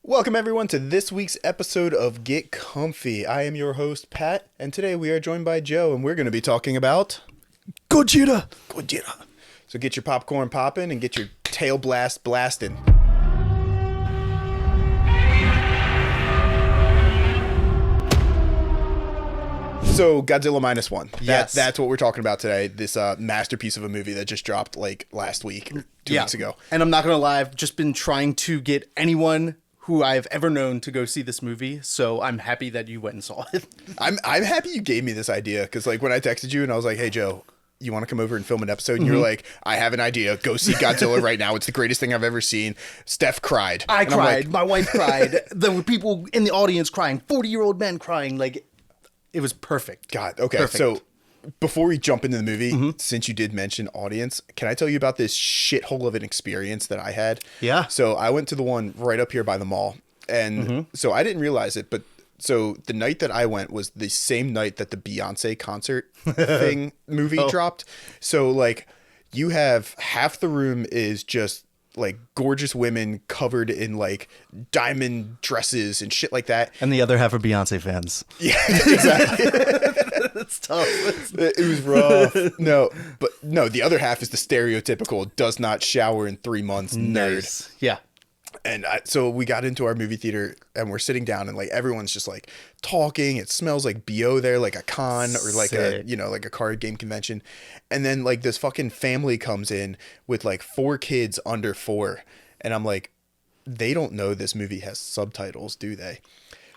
Welcome everyone to this week's episode of Get Comfy. I am your host, Pat, and today we are joined by Joe, and we're going to be talking about Godzilla. So get your popcorn popping and get your tail blasting. So Godzilla -1. Yes. That's what we're talking about today. This masterpiece of a movie that just dropped like last week, two weeks ago. And I'm not going to lie, I've just been trying to get anyone who I've ever known to go see this movie. So I'm happy that you went and saw it. I'm happy you gave me this idea because like when I texted you and I was like, hey Joe, you want to come over and film an episode? And you're like, I have an idea. Go see Godzilla right now. It's the greatest thing I've ever seen. Steph cried. I And cried. I'm like, My wife cried. There were people in the audience crying. 40-year-old men crying. Like, it was perfect. God. Okay. Perfect. So before we jump into the movie, since you did mention audience, can I tell you about this shithole of an experience that I had? Yeah. So I went to the one right up here by the mall. And so I didn't realize it, but so the night that I went was the same night that the Beyonce concert movie dropped. So like you have half the room is just like gorgeous women covered in like diamond dresses and shit like that. And the other half are Beyonce fans. Yeah, exactly. That's tough. It was rough. No, the other half is the stereotypical does not shower in 3 months nerd. Nice. Yeah. And so we got into our movie theater and we're sitting down and like everyone's just like talking. It smells like BO there, like a con or like Sick. like a card game convention. And then like this fucking family comes in with like 4 kids under 4. And I'm like, they don't know this movie has subtitles, do they?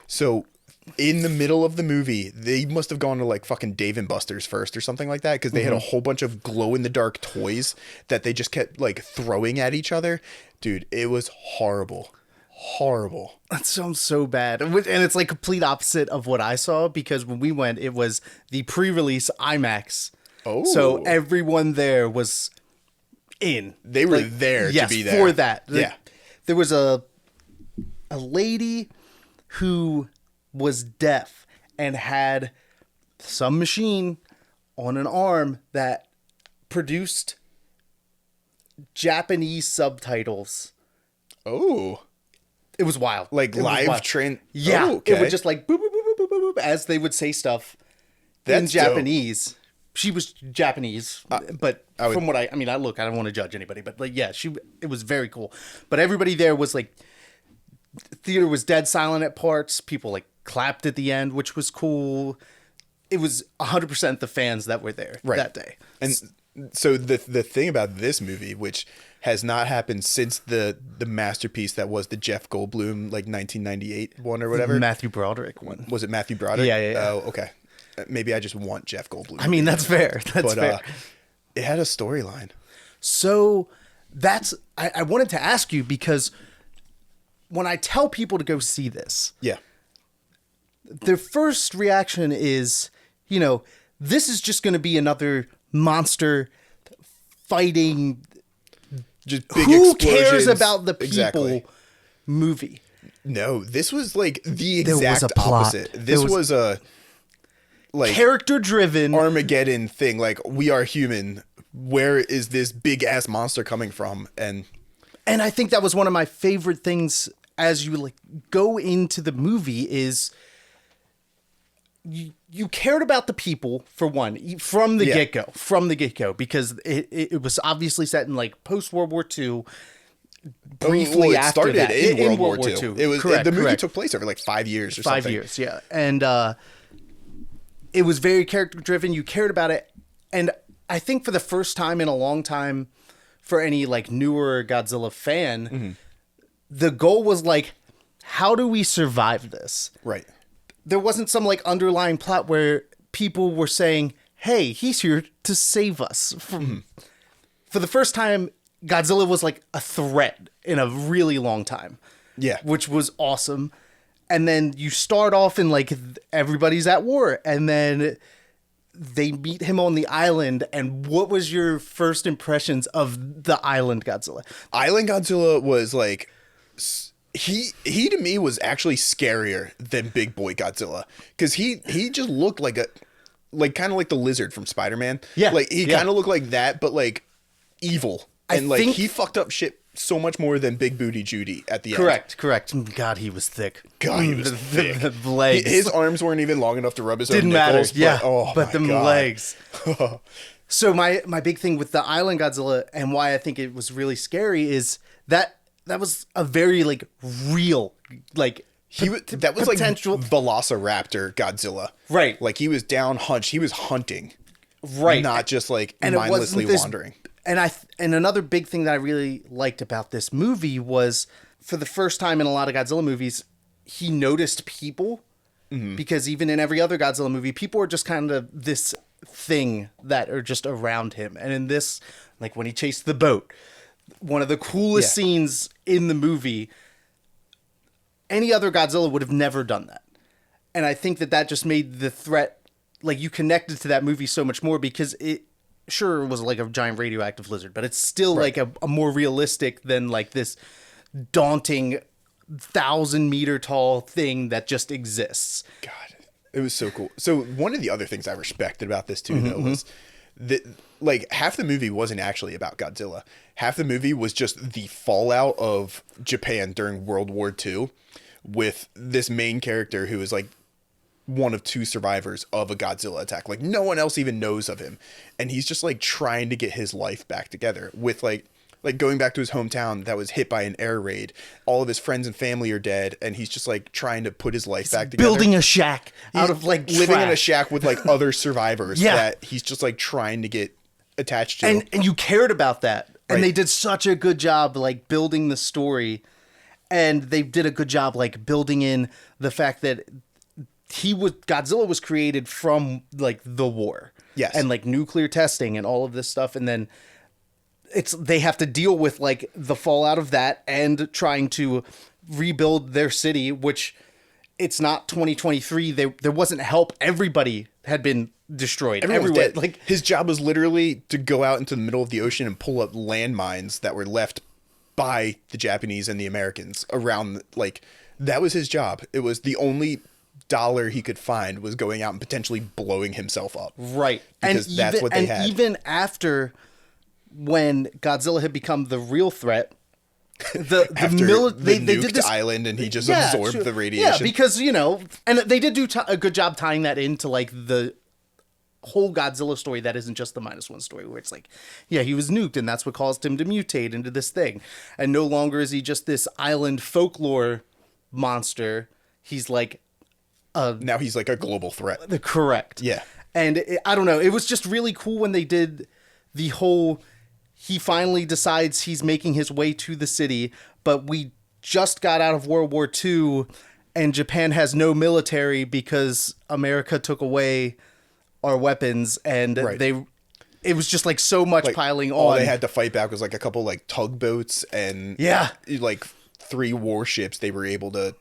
So in the middle of the movie, they must have gone to like fucking Dave and Buster's first or something like that because they had a whole bunch of glow in the dark toys that they just kept like throwing at each other. Dude, it was horrible. Horrible. That sounds so bad. And it's like complete opposite of what I saw because when we went, it was the pre-release IMAX. Oh. So everyone there was in. They were there to be there. For that. Yeah. There was a lady who was deaf and had some machine on an arm that produced Japanese subtitles. Oh. It was wild. Like It was live wild. train. Yeah. Oh, okay. It would just like boop, boop, boop, boop, boop, boop, as they would say stuff in That's dope. Japanese. She was Japanese, but from what I don't want to judge anybody, but like, yeah, it was very cool. But everybody there was like, theater was dead silent at parts. People like clapped at the end, which was cool. It was 100% the fans that were there that day. And so the thing about this movie, which has not happened since the masterpiece that was the Jeff Goldblum like 1998 one or whatever. Matthew Broderick one. Was it Matthew Broderick? Yeah. Oh, okay. Maybe I just want Jeff Goldblum. I mean, that's fair. That's fair. It had a storyline. So I wanted to ask you because when I tell people to go see this, Yeah. their first reaction is, this is just going to be another monster fighting. Just big Who explosions. cares about the people Exactly. movie? No, this was like the There was exact a plot. opposite. This was a like Character driven. Armageddon thing. Like, we are human. Where is this big ass monster coming from? And And I think that was one of my favorite things as you like go into the movie is you cared about the people for one from the get-go because it was obviously set in like post World War II. Briefly it after started that, in World War II. It was correct, the movie correct. took place over like 5 years or 5 something. years, yeah. And it was very character driven. You cared about it. And I think for the first time in a long time for any like newer Godzilla fan, the goal was like, how do we survive this? Right. There wasn't some like underlying plot where people were saying, hey, he's here to save us. For the first time, Godzilla was like a threat in a really long time. Yeah. Which was awesome. And then you start off in like everybody's at war and then they meet him on the island. And what was your first impressions of the island Godzilla? Island Godzilla was like, he to me was actually scarier than Big Boy Godzilla because he just looked like kind of like the lizard from Spider-Man. Yeah. Like he kind of looked like that, but like evil. And like he fucked up shit so much more than Big Booty Judy at the end. Correct. God, he was thick. God, he was thick. The legs. His arms weren't even long enough to rub his own Didn't matter. nipples. Yeah, but them God. legs. So my big thing with the Island Godzilla and why I think it was really scary is that was a very like real like that was potential like Velociraptor Godzilla. Right. Like he was down hunched. He was hunting. Right. Not just like mindlessly wandering. And another big thing that I really liked about this movie was for the first time in a lot of Godzilla movies, he noticed people. Mm-hmm. Because even in every other Godzilla movie, people are just kind of this thing that are just around him. And in this, like when he chased the boat, one of the coolest scenes in the movie, any other Godzilla would have never done that. And I think that just made the threat, like you connected to that movie so much more because it sure was like a giant radioactive lizard, but it's still like a more realistic than like this daunting 1,000-meter tall thing that just exists. God. It was so cool. So one of the other things I respected about this too, though, was that like half the movie wasn't actually about Godzilla. Half the movie was just the fallout of Japan during World War II with this main character who is like one of 2 survivors of a Godzilla attack. Like no one else even knows of him. And he's just like trying to get his life back together with like going back to his hometown that was hit by an air raid. All of his friends and family are dead, and he's just like trying to put his life back together. Building a shack out of like living trash. in a shack with like other survivors that he's just like trying to get attached to. And you cared about that. And they did such a good job like building the story. And they did a good job like building in the fact that Godzilla was created from like the war. Yes. And like nuclear testing and all of this stuff, and then they have to deal with like the fallout of that and trying to rebuild their city, which it's not 2023. There wasn't help. Everybody had been destroyed. Everyone was dead. Like his job was literally to go out into the middle of the ocean and pull up landmines that were left by the Japanese and the Americans around. Like that was his job. It was the only dollar he could find was going out and potentially blowing himself up. Right. Because that's what they had. Even after when Godzilla had become the real threat, they did this island and he just absorbed the radiation. Yeah, because, and they did do a good job tying that into like the whole Godzilla story that isn't just the -1 story where it's like, yeah, he was nuked and that's what caused him to mutate into this thing. And no longer is he just this island folklore monster. He's like now he's like a global threat. Correct. Yeah. And I don't know. It was just really cool when they did the whole... He finally decides he's making his way to the city, but we just got out of World War II, and Japan has no military because America took away our weapons, and it was just like so much piling on. All they had to fight back was like a couple like tugboats and like 3 warships they were able to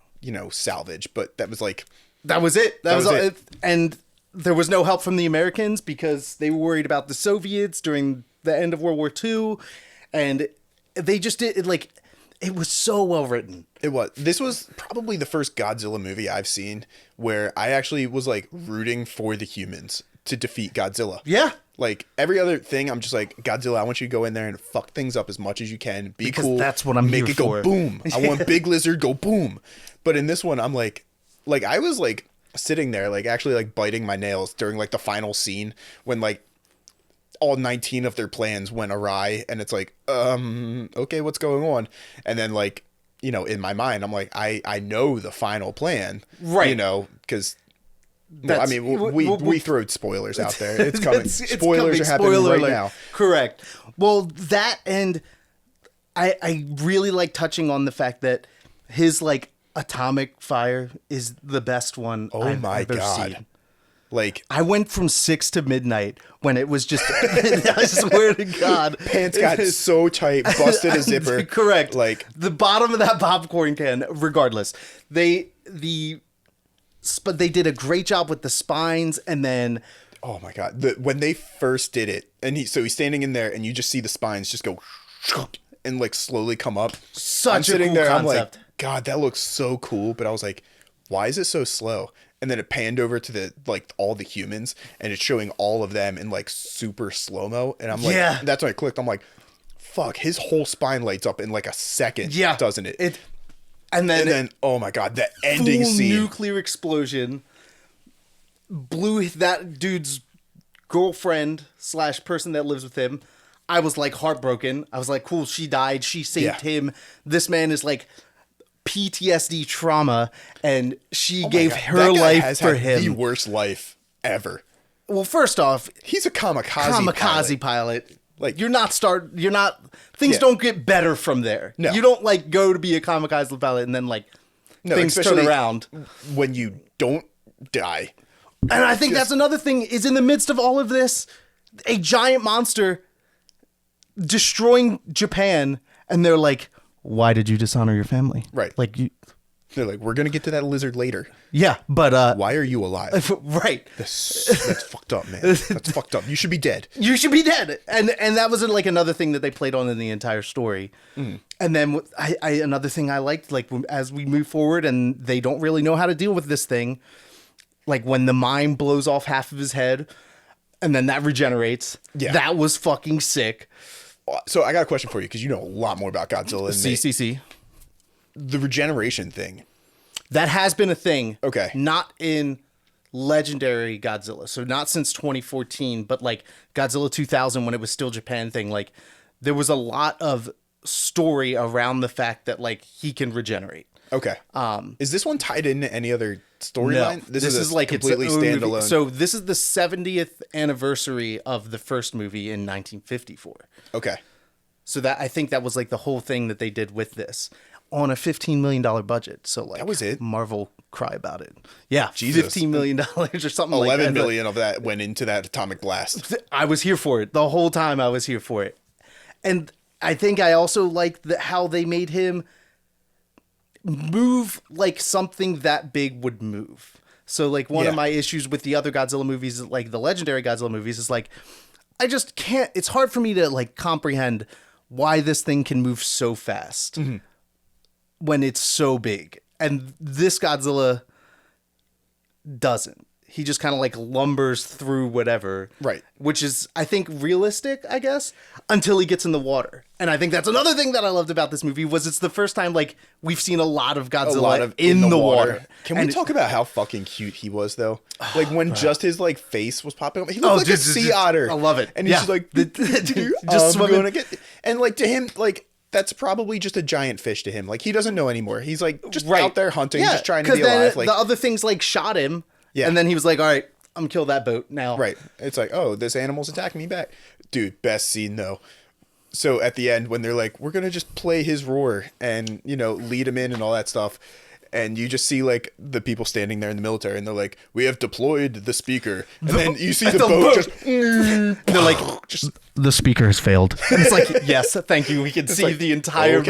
salvage, but that was like that was it. That was it. And there was no help from the Americans because they were worried about the Soviets during the end of World War II, and they just did it. Like it was so well written. It was. This was probably the first Godzilla movie I've seen where I actually was like rooting for the humans to defeat Godzilla. Yeah. Like every other thing, I'm just like, Godzilla, I want you to go in there and fuck things up as much as you can. Be because cool. That's what I'm Make here it go for. Boom. I want Big Lizard go boom. But in this one, I'm like I was like sitting there, like actually like biting my nails during like the final scene when like all 19 of their plans went awry, and it's like, okay, what's going on? And then like, in my mind, I'm like, I know the final plan, right? Because I mean, we throw spoilers out there. It's coming. Spoilers are happening right now. Correct. Well, that, and I really like touching on the fact that his like atomic fire is the best one I've ever seen. Like I went from 6 to midnight when it was just I swear to God, pants got so tight, busted a zipper. Correct. Like the bottom of that popcorn can, regardless. But they did a great job with the spines, and then oh my God, when they first did it, and he's standing in there and you just see the spines just go and like slowly come up. I'm sitting there, concept. I'm like, God, that looks so cool, but I was like, why is it so slow? And then it panned over to the like all the humans, and it's showing all of them in like super slow-mo. And I'm like, that's when I clicked. I'm like, fuck, his whole spine lights up in like a second, doesn't it? And then oh my god, the ending full scene. Nuclear explosion blew that dude's girlfriend / person that lives with him. I was like heartbroken. I was like, cool, she died. She saved him. This man is like PTSD trauma, and she gave her life for him. The worst life ever. Well, first off, he's a kamikaze pilot. Like things don't get better from there. No. You don't like go to be a kamikaze pilot and then like things turn around when you don't die. And I think that's another thing is in the midst of all of this, a giant monster destroying Japan, and they're like, why did you dishonor your family? Right. Like they're like, we're going to get to that lizard later. Yeah, but why are you alive? Right. That's fucked up, man. That's fucked up. You should be dead. You should be dead. And that was like another thing that they played on in the entire story. Mm. And then another thing I liked, like as we move forward and they don't really know how to deal with this thing, like when the mine blows off half of his head and then that regenerates. Yeah. That was fucking sick. So I got a question for you because you know a lot more about Godzilla than me. CCC. The regeneration thing. That has been a thing. Okay. Not in legendary Godzilla. So not since 2014, but like Godzilla 2000 when it was still Japan thing. Like there was a lot of story around the fact that like he can regenerate. Okay. Is this one tied into any other storyline? No, this is like completely standalone. Movie. So this is the 70th anniversary of the first movie in 1954. Okay. So that I think that was like the whole thing that they did with this on a $15 million budget. So like that was it. Marvel cry about it. Yeah, Jesus. $15 million or something. 11 million of that went into that atomic blast. I was here for it the whole time. I was here for it, and I think I also liked how they made him move like something that big would move. So like one of my issues with the other Godzilla movies, like the legendary Godzilla movies, is like I just can't. It's hard for me to like comprehend why this thing can move so fast when it's so big, and this Godzilla doesn't. He just kind of like lumbers through whatever. Right. Which is, I think, realistic, I guess, until he gets in the water. And I think that's another thing that I loved about this movie was it's the first time like we've seen a lot of Godzilla in the water. Can we talk about how fucking cute he was though? Like when just his like face was popping up, he looked like a sea otter. I love it. And he's just like, just swimming. And like to him, like that's probably just a giant fish to him. Like he doesn't know anymore. He's like just out there hunting, just trying to be alive. Like the other things like shot him. Yeah. And then he was like, all right, I'm gonna kill that boat now. Right. It's like, oh, this animal's attacking me back. Dude, best scene though. So at the end when they're like, we're gonna just play his roar and, you know, lead him in and all that stuff. And you just see like the people standing there in the military and they're like, we have deployed the speaker. And then you see the boat just they're like, just the speaker has failed. And it's like, yes, thank you. We can see like, the entire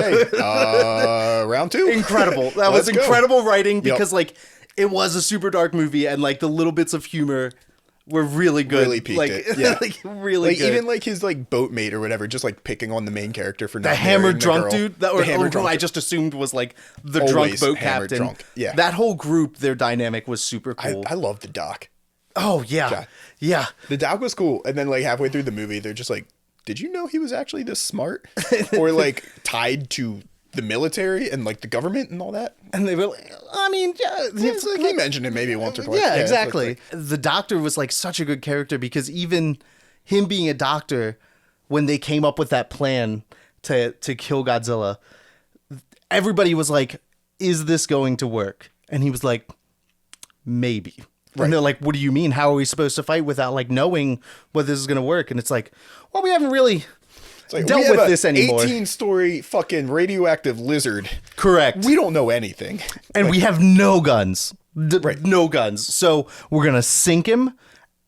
round two. Incredible. That was incredible writing because like it was a super dark movie, and like the little bits of humor were really good. Really peaked like, it. Yeah. Like really good. Even like his like boatmate or whatever, just like picking on the main character for not the hammered drunk girl. Dude. That who I just assumed was like the drunk boat captain. Drunk. Yeah. That whole group, their dynamic was super cool. I love the doc. Oh yeah. Yeah. The doc was cool, and then like halfway through the movie, they're just like, did you know he was actually this smart, or like tied to the military and like the government and all that? And they were like, I mean, it's like he mentioned it maybe once or twice. Yeah, exactly. The doctor was like such a good character because even him being a doctor, when they came up with that plan to kill Godzilla, everybody was like, is this going to work? And he was like, maybe. Right. And they're like, what do you mean? How are we supposed to fight without like knowing whether this is going to work? And it's like, well, we haven't really dealt with this anymore. 18-story fucking radioactive lizard. Correct. We don't know anything. And we have no guns. No guns. So we're going to sink him.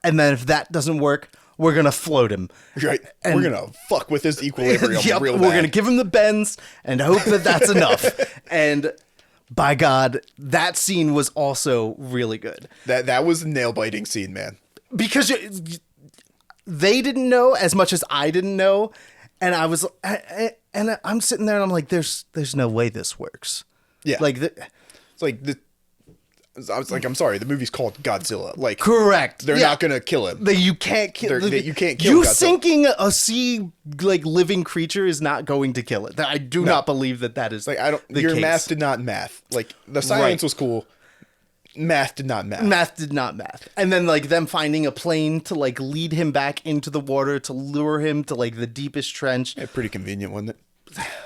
And then if that doesn't work, we're going to float him. Right. And we're going to fuck with his equilibrium real bad. We're going to give him the bends and hope that that's enough. And by God, that scene was also really good. That was a nail-biting scene, man. Because they didn't know as much as I didn't know. And I'm sitting there and I'm like, there's no way this works. Yeah. Like, it's like I was like, I'm sorry, the movie's called Godzilla. Like, correct. They're not gonna kill him. You can't kill. You can't kill. You Godzilla. sinking a sea like living creature is not going to kill it. I do not believe that is like I don't. Your case. math did not math. Like the science was cool. Math did not math. Math did not math. And then like them finding a plane to like lead him back into the water to lure him to like the deepest trench. Yeah, pretty convenient, wasn't it?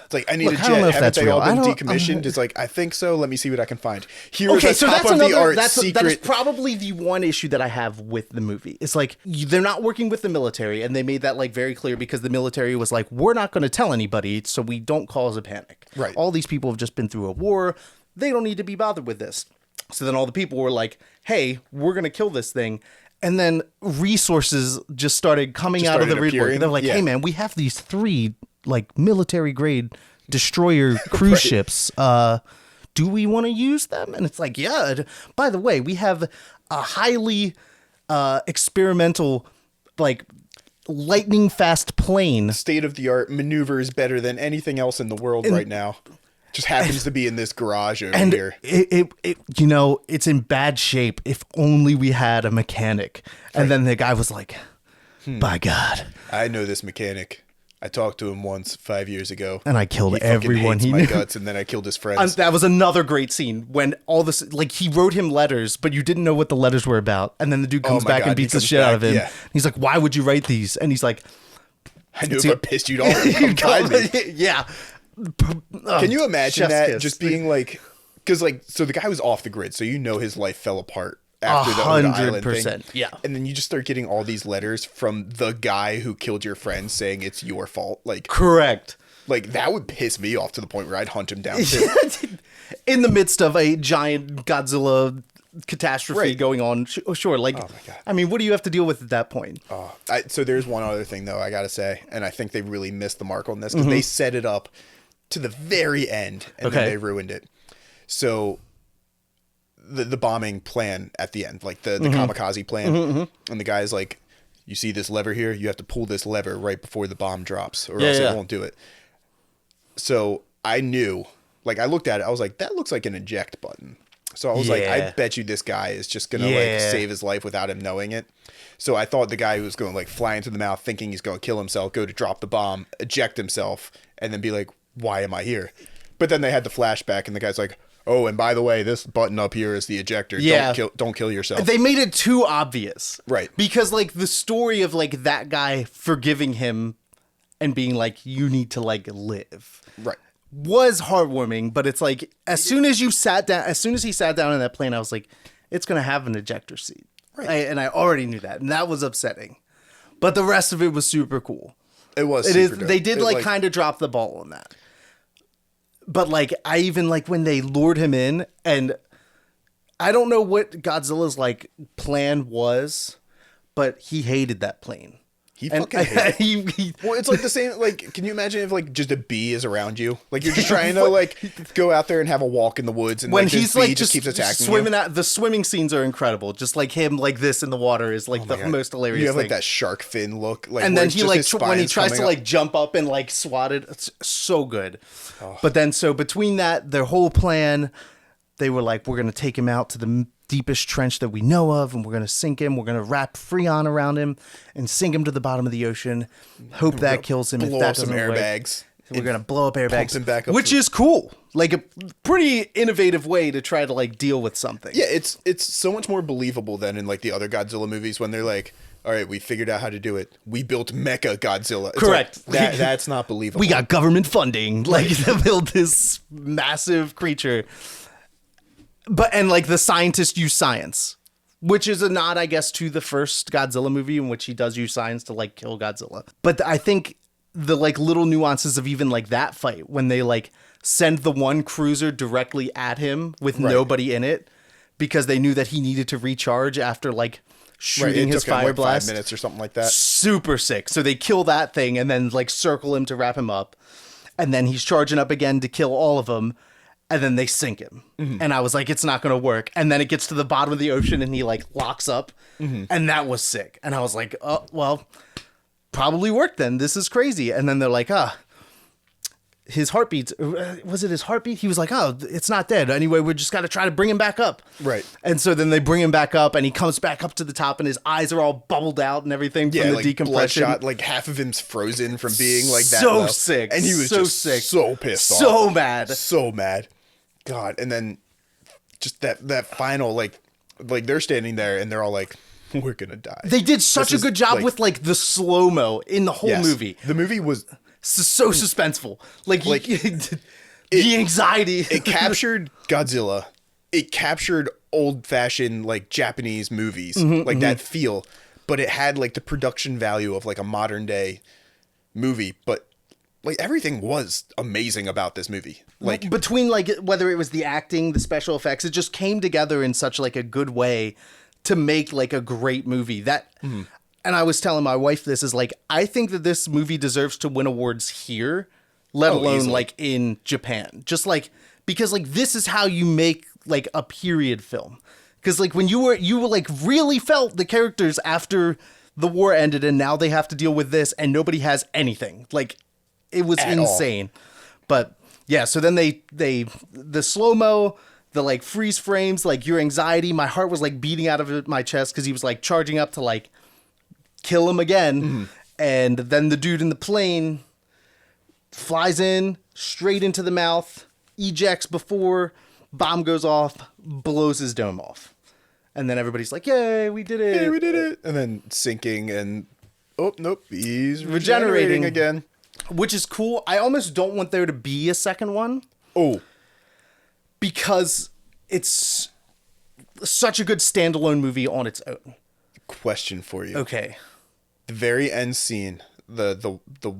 It's like, I need a jet. Haven't they all been decommissioned? It's like, I think so. Let me see what I can find. Here is a so top that's of another, the art that secret. is probably the one issue that I have with the movie. It's like, they're not working with the military, and they made that like very clear because the military was like, we're not going to tell anybody so we don't cause a panic. Right. All these people have just been through a war. They don't need to be bothered with this. So then all the people were like, hey, we're going to kill this thing. And then resources just started coming out of the woodwork. They're like, hey, man, we have these 3 like military grade destroyer cruise ships. Do we want to use them? And it's like, yeah. By the way, we have a highly experimental, like lightning fast plane. State of the art maneuvers better than anything else in the world right now. Just happens to be in this garage over here. It you know, it's in bad shape. If only we had a mechanic. And then the guy was like, by God. I know this mechanic. I talked to him once 5 years ago. And I killed everyone he my knew. guts, and then I killed his friends. That was another great scene when all this, like, he wrote him letters, but you didn't know what the letters were about. And then the dude comes back and beats the shit out of him. Yeah. He's like, why would you write these? And he's like, I knew if I pissed you'd all come find me. Yeah. Can you imagine that just being like, because like, so the guy was off the grid, so you know his life fell apart after the Island thing. Yeah. And then you just start getting all these letters from the guy who killed your friend saying it's your fault. Like, correct. Like, that would piss me off to the point where I'd hunt him down too. In the midst of a giant Godzilla catastrophe going on. Sure. Like, oh my God. I mean, what do you have to deal with at that point? So there's one other thing though, I gotta say, and I think they really missed the mark on this because they set it up to the very end and then they ruined it. So the bombing plan at the end, like the kamikaze plan, and the guy's like, you see this lever here? You have to pull this lever right before the bomb drops or else it won't do it. So I knew, like I looked at it, I was like, that looks like an eject button. So I was like, I bet you this guy is just going to like save his life without him knowing it. So I thought the guy who was going to like fly into the mouth thinking he's going to kill himself, go to drop the bomb, eject himself, and then be like, why am I here? But then they had the flashback and the guy's like, oh, and by the way, this button up here is the ejector. Yeah. Don't kill yourself. They made it too obvious. Right. Because like the story of like that guy forgiving him and being like, you need to like live. Right. Was heartwarming, but it's like as soon as he sat down in that plane, I was like, it's gonna have an ejector seat, right? And I already knew that, and that was upsetting. But the rest of it was super cool. It was. They did like kind of drop the ball on that. But like I even like when they lured him in, and I don't know what Godzilla's like plan was, but he hated that plane. He fucking hated it. Well, it's like the same, like, can you imagine if, like, just a bee is around you? Like, you're just trying to, like, go out there and have a walk in the woods, and, when like, he's, like, just keeps attacking swimming you. The swimming scenes are incredible. Just, like, him, like, this in the water is, like, the most hilarious thing. You have, like, that shark fin look. Like, and then he, like, when he tries to, like, jump up and, like, swat it, it's so good. Oh. But then, so between that, their whole plan, they were like, we're going to take him out to the deepest trench that we know of, and we're going to sink him. We're going to wrap Freon around him and sink him to the bottom of the ocean. Hope that kills him. Blow up some airbags. We're going to blow up airbags, him back up which is cool. Like a pretty innovative way to try to like deal with something. Yeah, it's so much more believable than in like the other Godzilla movies when they're like, all right, we figured out how to do it. We built Mecha Godzilla. It's correct. Like, that's not believable. We got government funding like to build this massive creature. And like the scientists use science, which is a nod, I guess, to the first Godzilla movie in which he does use science to like kill Godzilla. But I think the like little nuances of even like that fight when they like send the one cruiser directly at him with nobody in it because they knew that he needed to recharge after like shooting his fire blast. 5 minutes or something like that. Super sick. So they kill that thing and then like circle him to wrap him up. And then he's charging up again to kill all of them. And then they sink him. Mm-hmm. And I was like, it's not going to work. And then it gets to the bottom of the ocean and he like locks up. Mm-hmm. And that was sick. And I was like, oh, well, probably worked then. This is crazy. And then they're like, his heartbeat, was it his heartbeat? He was like, oh, it's not dead. Anyway, we just got to try to bring him back up. Right. And so then they bring him back up and he comes back up to the top and his eyes are all bubbled out and everything from the decompression. Bloodshot, like half of him's frozen from being like that. So sick. And he was so just sick. so pissed off. So mad. So mad. God. And then just that final, like they're standing there and they're all like, we're going to die. They did such a good job with like the slow-mo in the whole movie. The movie was so suspenseful. Like the anxiety. It captured Godzilla. It captured old-fashioned like Japanese movies, like that feel, but it had like the production value of like a modern day movie, but like everything was amazing about this movie. Like between like whether it was the acting, the special effects, it just came together in such like a good way to make like a great movie. That and I was telling my wife this is like, I think that this movie deserves to win awards here, let alone easily. Like in Japan. Just like, because like this is how you make like a period film. Because like when you were like really felt the characters after the war ended and now they have to deal with this and nobody has anything. Like it was insane. But yeah, so then the slow-mo, the like freeze frames, like your anxiety, my heart was like beating out of my chest because he was like charging up to like kill him again. And then the dude in the plane flies in straight into the mouth, ejects before bomb goes off, blows his dome off. And then everybody's like, yay, we did it. Yeah, we did it. And then sinking and oh, nope, he's regenerating again. Which is cool. I almost don't want there to be a second one. Oh. Because it's such a good standalone movie on its own. Question for you. Okay. The very end scene, the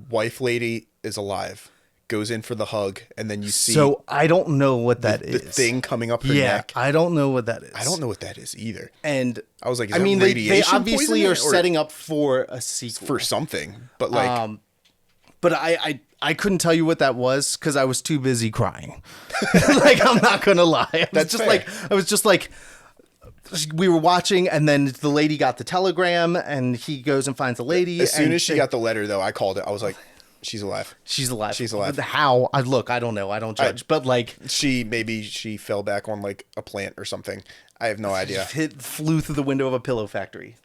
wife lady is alive, goes in for the hug, and then you see. So I don't know what that is. The thing coming up her neck. I don't know what that is. I don't know what that is either. And I was like, is I mean, radiation they obviously are poisoning setting up for a sequel. For something, but like. But I couldn't tell you what that was because I was too busy crying. Like, I'm not going to lie. I was just like, we were watching and then the lady got the telegram and he goes and finds the lady. As soon as she got the letter though, I called it. I was like, she's alive. She's alive. She's alive. How? I don't know. I don't judge. But like. Maybe she fell back on like a plant or something. I have no idea. Flew through the window of a pillow factory.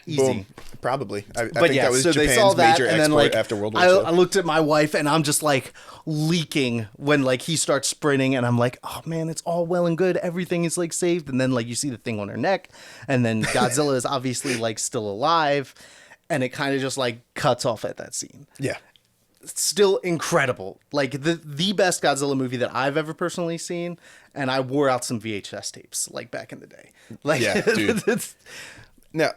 Easy. Boom. Probably. I think that was Japan's they saw that, major and then, export like, after World War II. I looked at my wife and I'm just like leaking when like he starts sprinting and I'm like, oh man, it's all well and good. Everything is like saved. And then like you see the thing on her neck and then Godzilla is obviously like still alive and it kind of just like cuts off at that scene. Yeah. It's still incredible. Like the best Godzilla movie that I've ever personally seen. And I wore out some VHS tapes like back in the day. Like, yeah, dude. Now,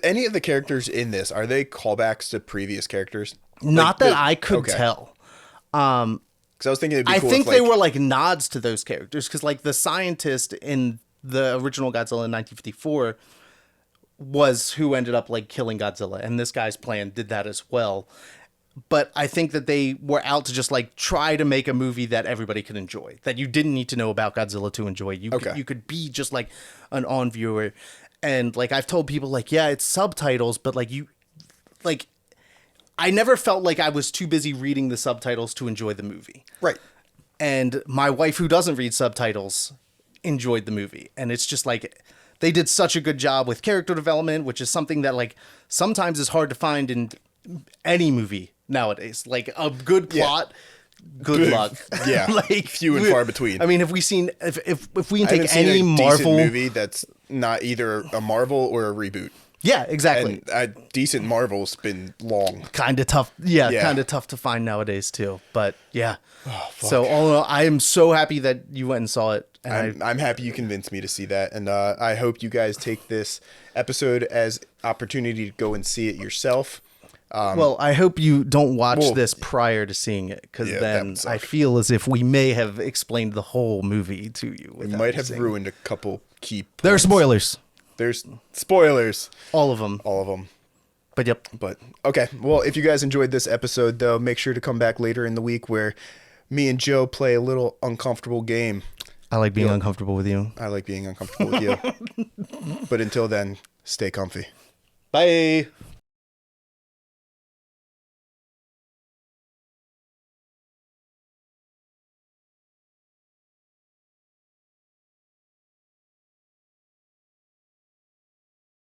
any of the characters in this, are they callbacks to previous characters? Not that I could tell. Because I was thinking it'd be cool. I think they were like nods to those characters because like the scientist in the original Godzilla in 1954 was who ended up like killing Godzilla. And this guy's plan did that as well. But I think that they were out to just like try to make a movie that everybody could enjoy, that you didn't need to know about Godzilla to enjoy. You could be just like an on viewer. And like I've told people like, yeah, it's subtitles, but like I never felt like I was too busy reading the subtitles to enjoy the movie. Right. And my wife, who doesn't read subtitles, enjoyed the movie. And it's just like they did such a good job with character development, which is something that like sometimes is hard to find in any movie nowadays. Like a good plot. Good luck. Yeah. Like few and far between. I mean, if we can take any Marvel movie that's not either a Marvel or a reboot. Yeah, exactly. And a decent Marvel's been long. Kind of tough. Yeah, kind of tough to find nowadays too. But yeah. So all in all, I am so happy that you went and saw it. And I'm happy you convinced me to see that. And I hope you guys take this episode as opportunity to go and see it yourself. Well, I hope you don't watch this prior to seeing it, because then I feel as if we may have explained the whole movie to you. We might have ruined a couple key points. There are spoilers. There's spoilers. All of them. But yep. But okay. Well, if you guys enjoyed this episode, though, make sure to come back later in the week where me and Joe play a little uncomfortable game. I like being uncomfortable with you. I like being uncomfortable with you. But until then, stay comfy. Bye.